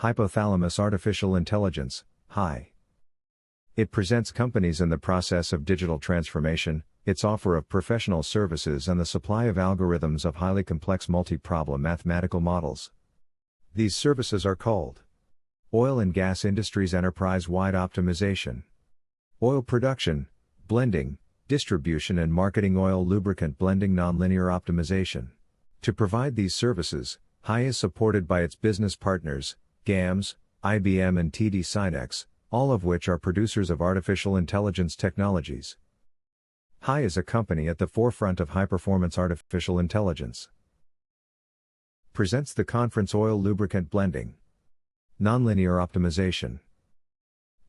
Hypothalamus Artificial Intelligence, HI. It presents companies in the process of digital transformation, its offer of professional services and the supply of algorithms of highly complex multi-problem mathematical models. These services are called Oil and Gas Industries Enterprise-Wide Optimization, Oil Production, Blending, Distribution and Marketing Oil Lubricant Blending Nonlinear Optimization. To provide these services, HI is supported by its business partners, GAMS, IBM and TD SYNNEX, all of which are producers of artificial intelligence technologies. HI is a company at the forefront of high-performance artificial intelligence. Presents the conference Oil Lubricant Blending Nonlinear Optimization.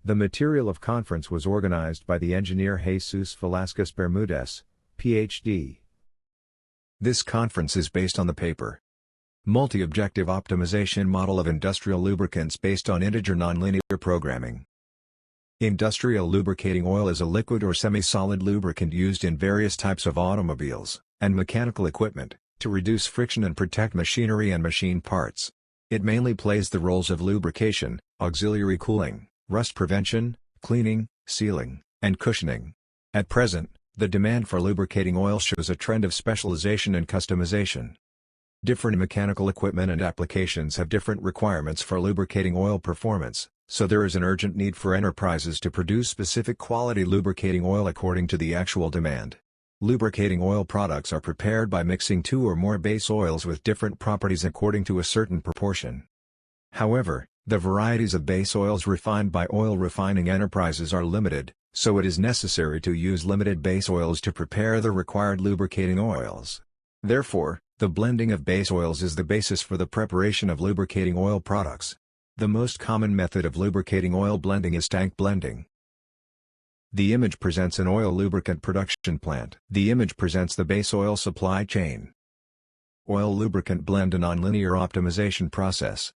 The material of conference was organized by the engineer Jesus Velasquez Bermudez, Ph.D. This conference is based on the paper Multi-Objective Optimization Model of Industrial Lubricants based on Integer Nonlinear Programming. Industrial lubricating oil is a liquid or semi-solid lubricant used in various types of automobiles and mechanical equipment to reduce friction and protect machinery and machine parts. It mainly plays the roles of lubrication, auxiliary cooling, rust prevention, cleaning, sealing, and cushioning. At present, the demand for lubricating oil shows a trend of specialization and customization. Different mechanical equipment and applications have different requirements for lubricating oil performance, so there is an urgent need for enterprises to produce specific quality lubricating oil according to the actual demand. Lubricating oil products are prepared by mixing two or more base oils with different properties according to a certain proportion. However, the varieties of base oils refined by oil refining enterprises are limited, so it is necessary to use limited base oils to prepare the required lubricating oils. Therefore, the blending of base oils is the basis for the preparation of lubricating oil products. The most common method of lubricating oil blending is tank blending. The image presents an oil lubricant production plant. The image presents the base oil supply chain. Oil lubricant blend and nonlinear optimization process.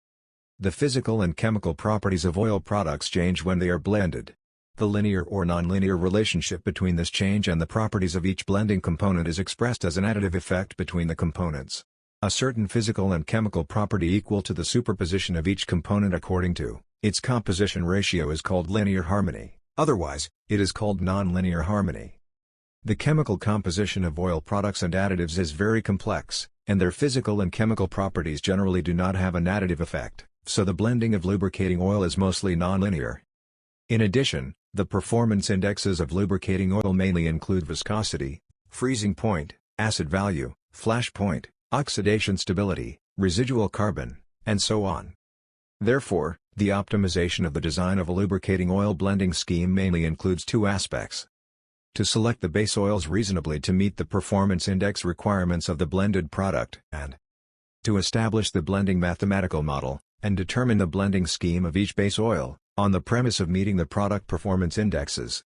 The physical and chemical properties of oil products change when they are blended. The linear or nonlinear relationship between this change and the properties of each blending component is expressed as an additive effect between the components. A certain physical and chemical property equal to the superposition of each component according to its composition ratio is called linear harmony, otherwise, it is called nonlinear harmony. The chemical composition of oil products and additives is very complex, and their physical and chemical properties generally do not have an additive effect, so the blending of lubricating oil is mostly nonlinear. In addition, the performance indexes of lubricating oil mainly include viscosity, freezing point, acid value, flash point, oxidation stability, residual carbon, and so on. Therefore, the optimization of the design of a lubricating oil blending scheme mainly includes two aspects. To select the base oils reasonably to meet the performance index requirements of the blended product, and to establish the blending mathematical model, and determine the blending scheme of each base oil, on the premise of meeting the product performance indexes.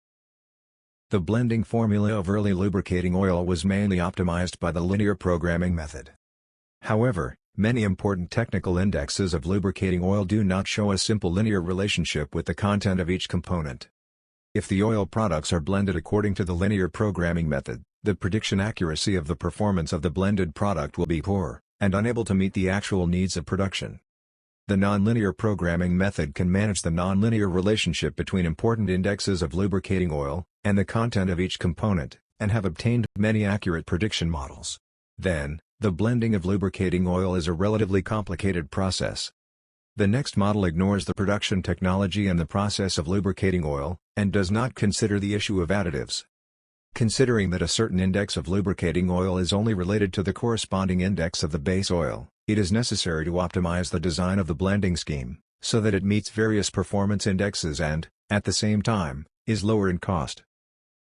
The blending formula of early lubricating oil was mainly optimized by the linear programming method. However, many important technical indexes of lubricating oil do not show a simple linear relationship with the content of each component. If the oil products are blended according to the linear programming method, the prediction accuracy of the performance of the blended product will be poor, and unable to meet the actual needs of production. The nonlinear programming method can manage the nonlinear relationship between important indexes of lubricating oil, and the content of each component, and have obtained many accurate prediction models. Then, the blending of lubricating oil is a relatively complicated process. The next model ignores the production technology and the process of lubricating oil, and does not consider the issue of additives. Considering that a certain index of lubricating oil is only related to the corresponding index of the base oil, it is necessary to optimize the design of the blending scheme, so that it meets various performance indexes and, at the same time, is lower in cost.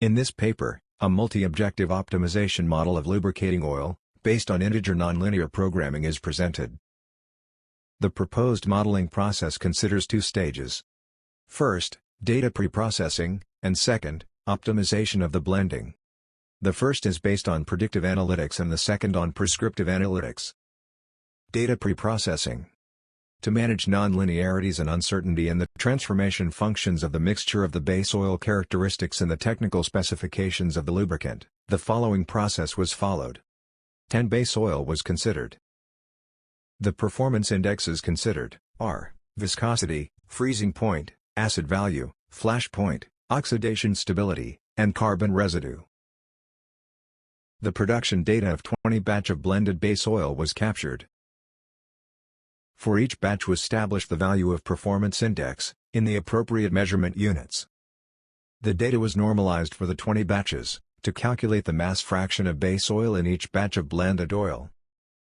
In this paper, a multi-objective optimization model of lubricating oil, based on integer nonlinear programming is presented. The proposed modeling process considers two stages. First, data preprocessing, and second, optimization of the blending. The first is based on predictive analytics and the second on prescriptive analytics. Data preprocessing. To manage nonlinearities and uncertainty in the transformation functions of the mixture of the base oil characteristics and the technical specifications of the lubricant, the following process was followed. 10 base oil was considered. The performance indexes considered are viscosity, freezing point, acid value, flash point, oxidation stability, and carbon residue. The production data of 20 batch of blended base oil was captured. For each batch was established the value of performance index, in the appropriate measurement units. The data was normalized for the 20 batches, to calculate the mass fraction of base oil in each batch of blended oil.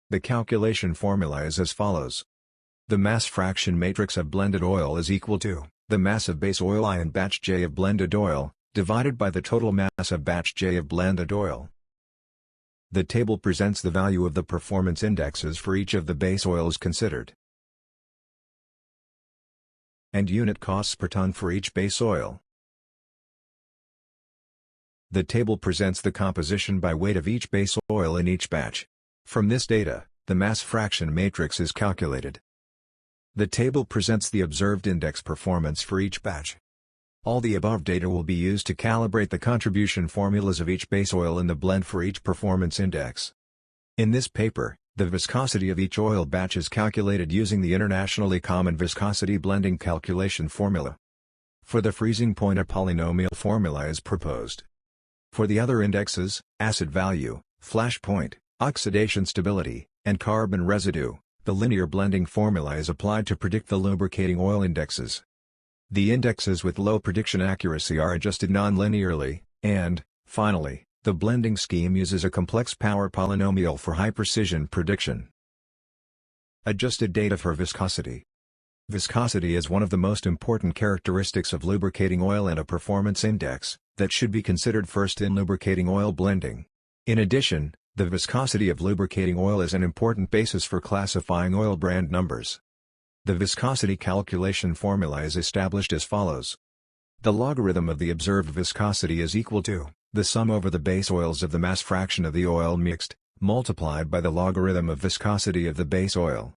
The calculation formula is as follows. The mass fraction matrix of blended oil is equal to the mass of base oil I in batch J of blended oil, divided by the total mass of batch J of blended oil. The table presents the value of the performance indexes for each of the base oils considered, and unit costs per ton for each base oil. The table presents the composition by weight of each base oil in each batch. From this data, the mass fraction matrix is calculated. The table presents the observed index performance for each batch. All the above data will be used to calibrate the contribution formulas of each base oil in the blend for each performance index. In this paper, the viscosity of each oil batch is calculated using the internationally common viscosity blending calculation formula. For the freezing point, a polynomial formula is proposed. For the other indexes, acid value, flash point, oxidation stability, and carbon residue, the linear blending formula is applied to predict the lubricating oil indexes. The indexes with low prediction accuracy are adjusted non-linearly, and, finally, the blending scheme uses a complex power polynomial for high-precision prediction. Adjusted data for viscosity. Viscosity is one of the most important characteristics of lubricating oil and a performance index that should be considered first in lubricating oil blending. In addition, the viscosity of lubricating oil is an important basis for classifying oil brand numbers. The viscosity calculation formula is established as follows. The logarithm of the observed viscosity is equal to the sum over the base oils of the mass fraction of the oil mixed, multiplied by the logarithm of viscosity of the base oil.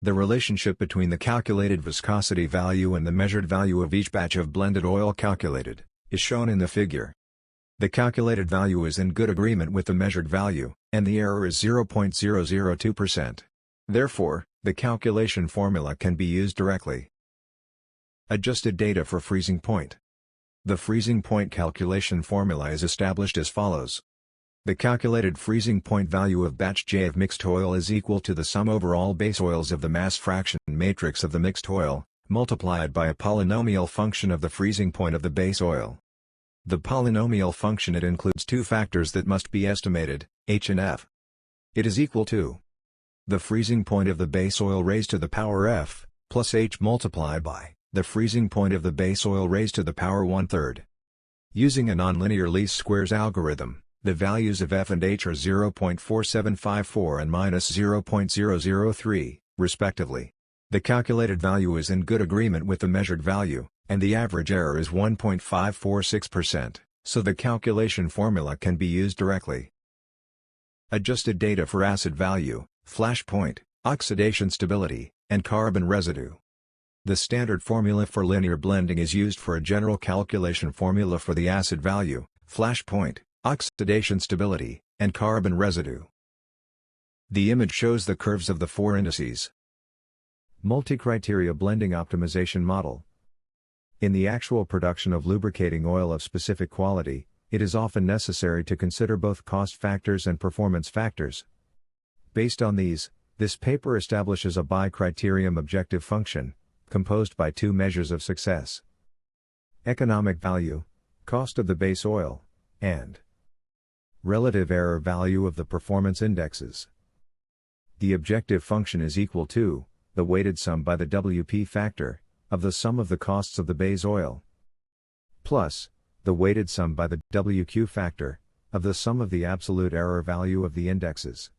The relationship between the calculated viscosity value and the measured value of each batch of blended oil calculated is shown in the figure. The calculated value is in good agreement with the measured value, and the error is 0.002%. Therefore, the calculation formula can be used directly. Adjusted data for freezing point. The freezing point calculation formula is established as follows. The calculated freezing point value of batch J of mixed oil is equal to the sum over all base oils of the mass fraction matrix of the mixed oil, multiplied by a polynomial function of the freezing point of the base oil. The polynomial function includes two factors that must be estimated, h and f. It is equal to the freezing point of the base oil raised to the power f, plus h multiplied by the freezing point of the base oil raised to the power 1/3. Using a nonlinear least squares algorithm, the values of f and h are 0.4754 and minus 0.003, respectively. The calculated value is in good agreement with the measured value, and the average error is 1.546%, so the calculation formula can be used directly. Adjusted data for acid value, flash point, oxidation stability, and carbon residue. The standard formula for linear blending is used for a general calculation formula for the acid value, flash point, oxidation stability, and carbon residue. The image shows the curves of the four indices. Multi-criteria blending optimization model. In the actual production of lubricating oil of specific quality, it is often necessary to consider both cost factors and performance factors. Based on these, this paper establishes a bi-criterium objective function, composed by two measures of success: economic value, cost of the base oil, and relative error value of the performance indexes. The objective function is equal to the weighted sum by the WP factor of the sum of the costs of the base oil, plus the weighted sum by the WQ factor of the sum of the absolute error value of the indexes.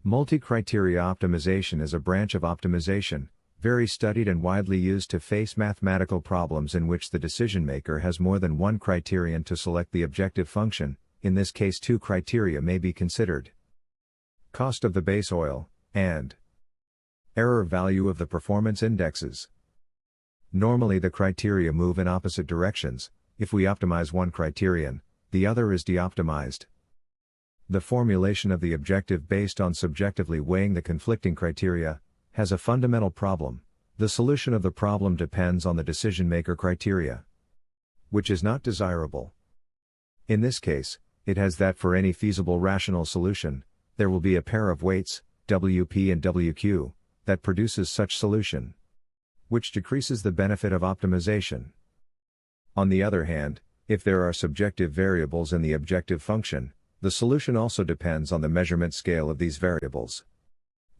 Multi-criteria optimization is a branch of optimization, very studied and widely used to face mathematical problems in which the decision maker has more than one criterion to select the objective function. In this case, two criteria may be considered: cost of the base oil, and error value of the performance indexes. Normally the criteria move in opposite directions. If we optimize one criterion, the other is de-optimized. The formulation of the objective based on subjectively weighing the conflicting criteria has a fundamental problem. The solution of the problem depends on the decision-maker criteria, which is not desirable. In this case, it has that for any feasible rational solution, there will be a pair of weights, WP and WQ, that produces such solution, which decreases the benefit of optimization. On the other hand, if there are subjective variables in the objective function, the solution also depends on the measurement scale of these variables.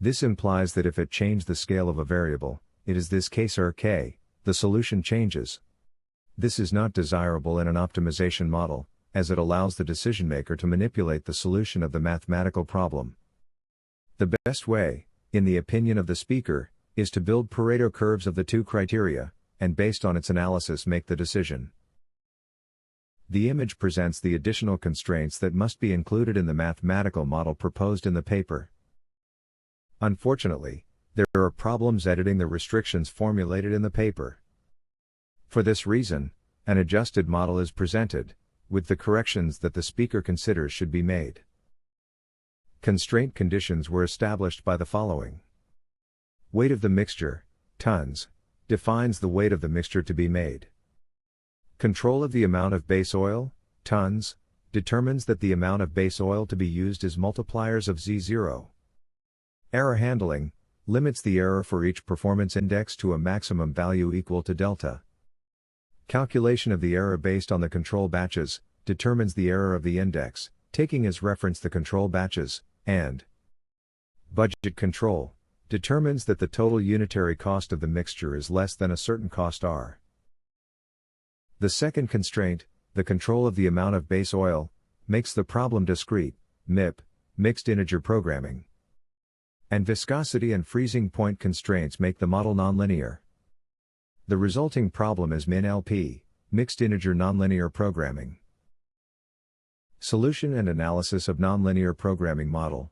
This implies that if it changes the scale of a variable, it is this case k, the solution changes. This is not desirable in an optimization model, as it allows the decision maker to manipulate the solution of the mathematical problem. The best way, in the opinion of the speaker, is to build Pareto curves of the two criteria, and based on its analysis make the decision. The image presents the additional constraints that must be included in the mathematical model proposed in the paper. Unfortunately, there are problems editing the restrictions formulated in the paper. For this reason, an adjusted model is presented, with the corrections that the speaker considers should be made. Constraint conditions were established by the following. Weight of the mixture, tons, defines the weight of the mixture to be made. Control of the amount of base oil, tons, determines that the amount of base oil to be used is multipliers of Z0. Error handling, limits the error for each performance index to a maximum value equal to delta. Calculation of the error based on the control batches, determines the error of the index, taking as reference the control batches, and budget control, determines that the total unitary cost of the mixture is less than a certain cost R. The second constraint, the control of the amount of base oil, makes the problem discrete, MIP, mixed integer programming. And viscosity and freezing point constraints make the model nonlinear. The resulting problem is min-LP, mixed integer nonlinear programming. Solution and analysis of nonlinear programming model.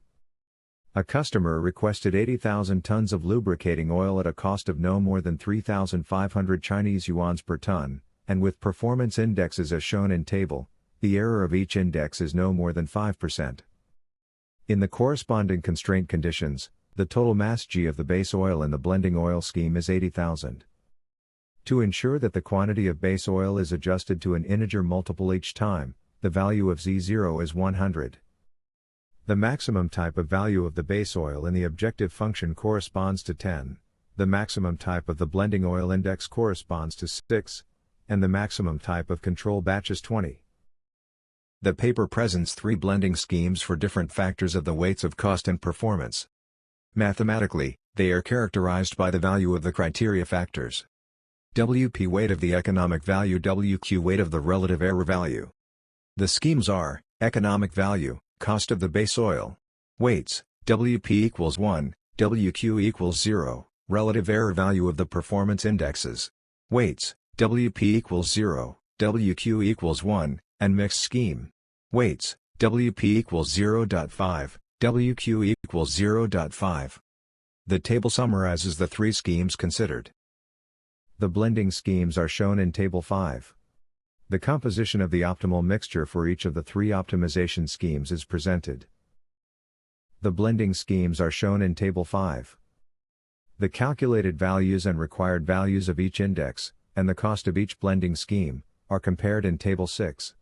A customer requested 80,000 tons of lubricating oil at a cost of no more than 3,500 Chinese yuans per ton, and with performance indexes as shown in table, the error of each index is no more than 5%. In the corresponding constraint conditions, the total mass G of the base oil in the blending oil scheme is 80,000. To ensure that the quantity of base oil is adjusted to an integer multiple each time, the value of Z0 is 100. The maximum type of value of the base oil in the objective function corresponds to 10, the maximum type of the blending oil index corresponds to 6, and the maximum type of control batch is 20. The paper presents three blending schemes for different factors of the weights of cost and performance. Mathematically, they are characterized by the value of the criteria factors. WP weight of the economic value, WQ weight of the relative error value. The schemes are, economic value, cost of the base oil. Weights, WP equals 1, WQ equals 0, relative error value of the performance indexes. Weights, WP equals 0, WQ equals 1, and mixed scheme. Weights, WP equals 0.5, WQ equals 0.5. The table summarizes the three schemes considered. The blending schemes are shown in Table 5. The composition of the optimal mixture for each of the three optimization schemes is presented. The blending schemes are shown in Table 5. The calculated values and required values of each index, and the cost of each blending scheme, are compared in Table 6.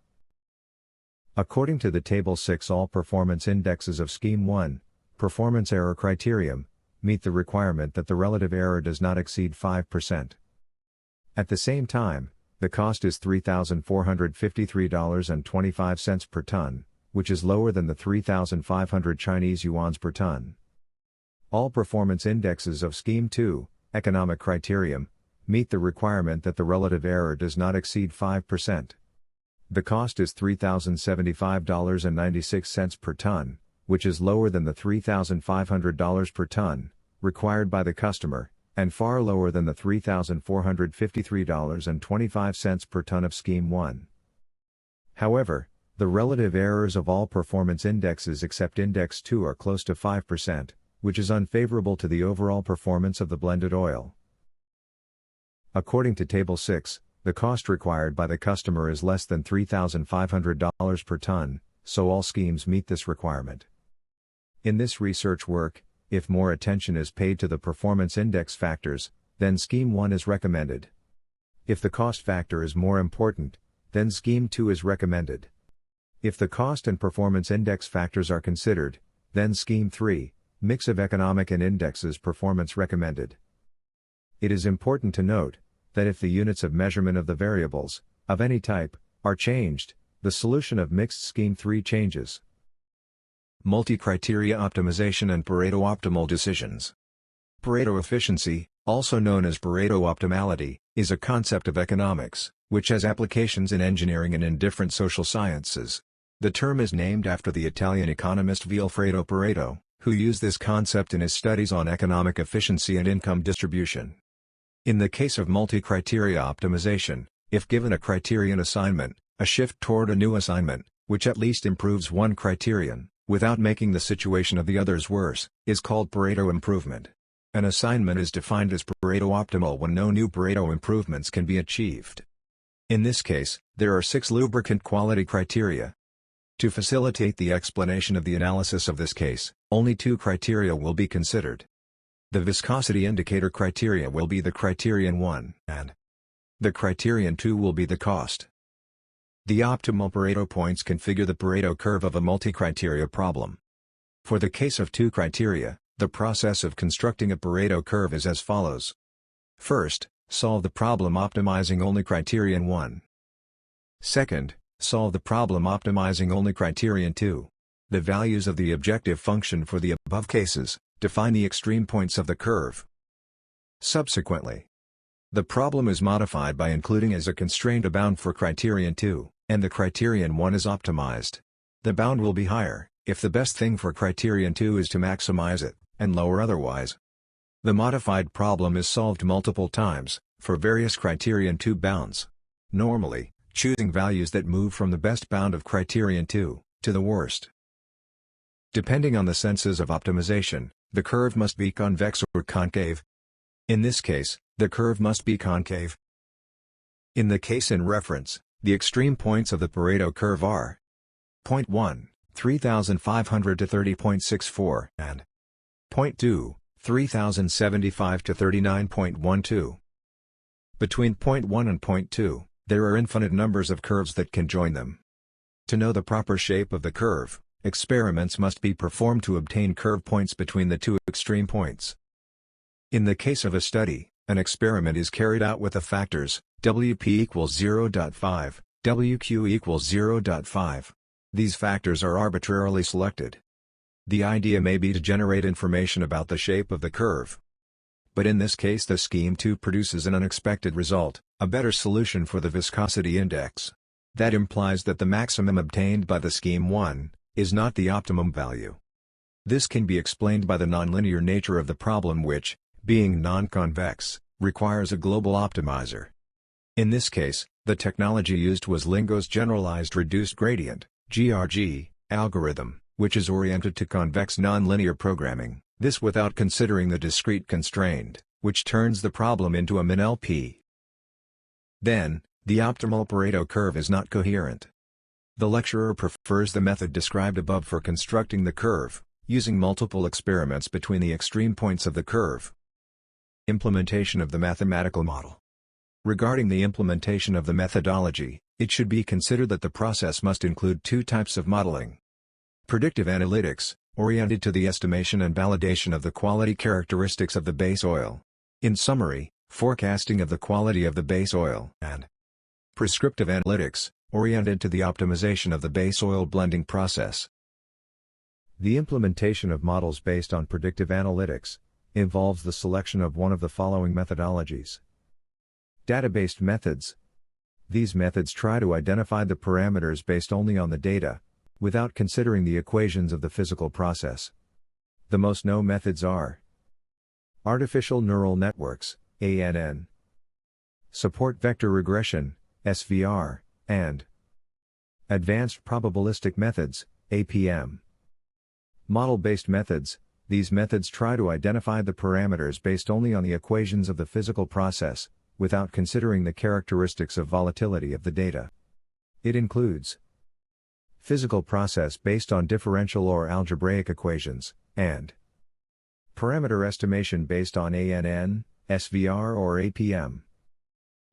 According to the Table 6, all performance indexes of Scheme 1, performance error criterion, meet the requirement that the relative error does not exceed 5%. At the same time, the cost is $3,453.25 per ton, which is lower than the 3,500 Chinese yuans per ton. All performance indexes of Scheme 2, economic criterion, meet the requirement that the relative error does not exceed 5%. The cost is $3,075.96 per ton, which is lower than the $3,500 per ton, required by the customer, and far lower than the $3,453.25 per ton of Scheme 1. However, the relative errors of all performance indexes except Index 2 are close to 5%, which is unfavorable to the overall performance of the blended oil. According to Table 6, the cost required by the customer is less than $3,500 per ton, so all schemes meet this requirement. In this research work, if more attention is paid to the performance index factors, then Scheme 1 is recommended. If the cost factor is more important, then Scheme 2 is recommended. If the cost and performance index factors are considered, then Scheme 3, mix of economic and indexes performance recommended. It is important to note that if the units of measurement of the variables, of any type, are changed, the solution of mixed Scheme 3 changes. Multi-criteria optimization and Pareto optimal decisions. Pareto efficiency, also known as Pareto optimality, is a concept of economics, which has applications in engineering and in different social sciences. The term is named after the Italian economist Vilfredo Pareto, who used this concept in his studies on economic efficiency and income distribution. In the case of multi-criteria optimization, if given a criterion assignment, a shift toward a new assignment, which at least improves one criterion, without making the situation of the others worse, is called Pareto improvement. An assignment is defined as Pareto optimal when no new Pareto improvements can be achieved. In this case, there are 6 lubricant quality criteria. To facilitate the explanation of the analysis of this case, only 2 criteria will be considered. The viscosity indicator criteria will be the criterion 1, and the criterion 2 will be the cost. The optimal Pareto points configure the Pareto curve of a multi-criteria problem. For the case of 2 criteria, the process of constructing a Pareto curve is as follows. First, solve the problem optimizing only criterion 1. Second, solve the problem optimizing only criterion 2. The values of the objective function for the above cases define the extreme points of the curve. Subsequently, the problem is modified by including as a constraint a bound for criterion 2, and the criterion 1 is optimized. The bound will be higher if the best thing for criterion 2 is to maximize it, and lower otherwise. The modified problem is solved multiple times, for various criterion 2 bounds. Normally, choosing values that move from the best bound of criterion 2, to the worst. Depending on the senses of optimization, the curve must be convex or concave. In this case, the curve must be concave. In the case in reference, the extreme points of the Pareto curve are point 1, 3,500 to 30.64, and point 2, 3,075 to 39.12. Between point 1 and point 2, there are infinite numbers of curves that can join them. To know the proper shape of the curve, experiments must be performed to obtain curve points between the 2 extreme points. In the case of a study, an experiment is carried out with the factors WP equals 0.5, WQ equals 0.5. These factors are arbitrarily selected. The idea may be to generate information about the shape of the curve. But in this case the Scheme 2 produces an unexpected result, a better solution for the viscosity index. That implies that the maximum obtained by the Scheme 1 is not the optimum value. This can be explained by the nonlinear nature of the problem which, being non-convex, requires a global optimizer. In this case, the technology used was Lingo's generalized reduced gradient (GRG) algorithm, which is oriented to convex nonlinear programming, this without considering the discrete constraint, which turns the problem into a min-LP. Then, the optimal Pareto curve is not coherent. The lecturer prefers the method described above for constructing the curve, using multiple experiments between the extreme points of the curve. Implementation of the mathematical model. Regarding the implementation of the methodology, it should be considered that the process must include 2 types of modeling. Predictive analytics, oriented to the estimation and validation of the quality characteristics of the base oil. In summary, forecasting of the quality of the base oil, and prescriptive analytics, oriented to the optimization of the base oil blending process. The implementation of models based on predictive analytics involves the selection of one of the following methodologies. Data-based methods. These methods try to identify the parameters based only on the data, without considering the equations of the physical process. The most known methods are artificial neural networks, ANN, support vector regression, SVR, and advanced probabilistic methods, APM. Model-based methods. These methods try to identify the parameters based only on the equations of the physical process, without considering the characteristics of volatility of the data. It includes physical process based on differential or algebraic equations, and parameter estimation based on ANN, SVR or APM.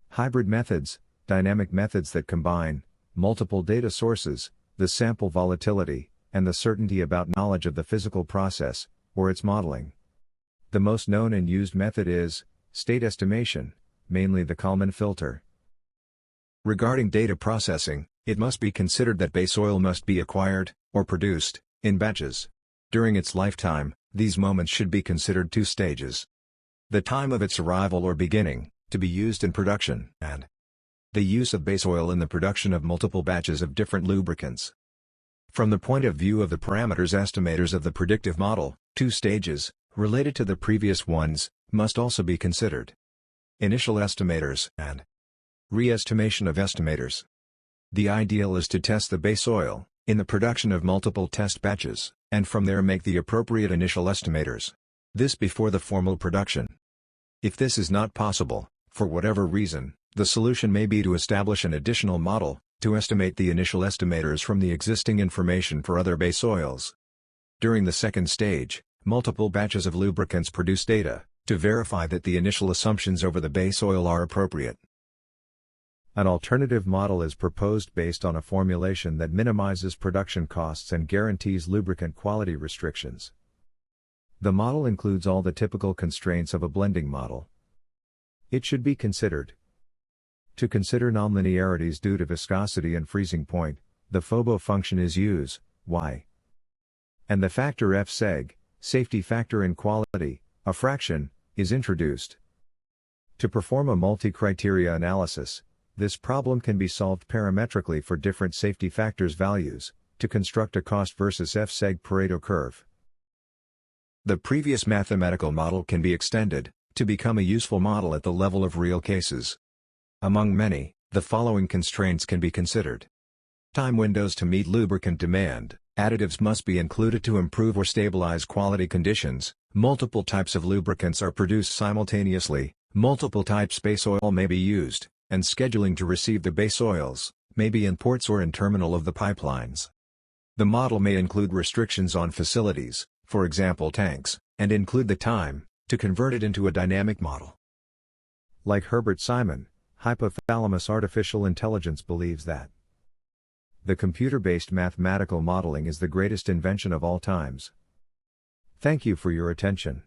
Hybrid methods, dynamic methods that combine multiple data sources, the sample volatility, and the certainty about knowledge of the physical process, or its modeling. The most known and used method is state estimation, mainly the Kalman filter. Regarding data processing, it must be considered that base oil must be acquired, or produced, in batches. During its lifetime, these moments should be considered two stages. The time of its arrival or beginning, to be used in production, and the use of base oil in the production of multiple batches of different lubricants. From the point of view of the parameters estimators of the predictive model, two stages, related to the previous ones, must also be considered. Initial estimators, and re-estimation of estimators. The ideal is to test the base oil, in the production of multiple test batches, and from there make the appropriate initial estimators. This before the formal production. If this is not possible, for whatever reason, the solution may be to establish an additional model, to estimate the initial estimators from the existing information for other base oils. During the second stage, multiple batches of lubricants produce data, to verify that the initial assumptions over the base oil are appropriate. An alternative model is proposed based on a formulation that minimizes production costs and guarantees lubricant quality restrictions. The model includes all the typical constraints of a blending model. It should be considered. To consider nonlinearities due to viscosity and freezing point, the FOBO function is used, y. And the factor f-seg, safety factor in quality, a fraction, is introduced. To perform a multi-criteria analysis, this problem can be solved parametrically for different safety factors values, to construct a cost versus f-seg Pareto curve. The previous mathematical model can be extended, to become a useful model at the level of real cases. Among many, the following constraints can be considered. Time windows to meet lubricant demand, additives must be included to improve or stabilize quality conditions, multiple types of lubricants are produced simultaneously, multiple types base oil may be used, and scheduling to receive the base oils, may be in ports or in terminal of the pipelines. The model may include restrictions on facilities, for example tanks, and include the time, to convert it into a dynamic model. Like Herbert Simon, Hypothalamus artificial intelligence believes that the computer-based mathematical modeling is the greatest invention of all times. Thank you for your attention.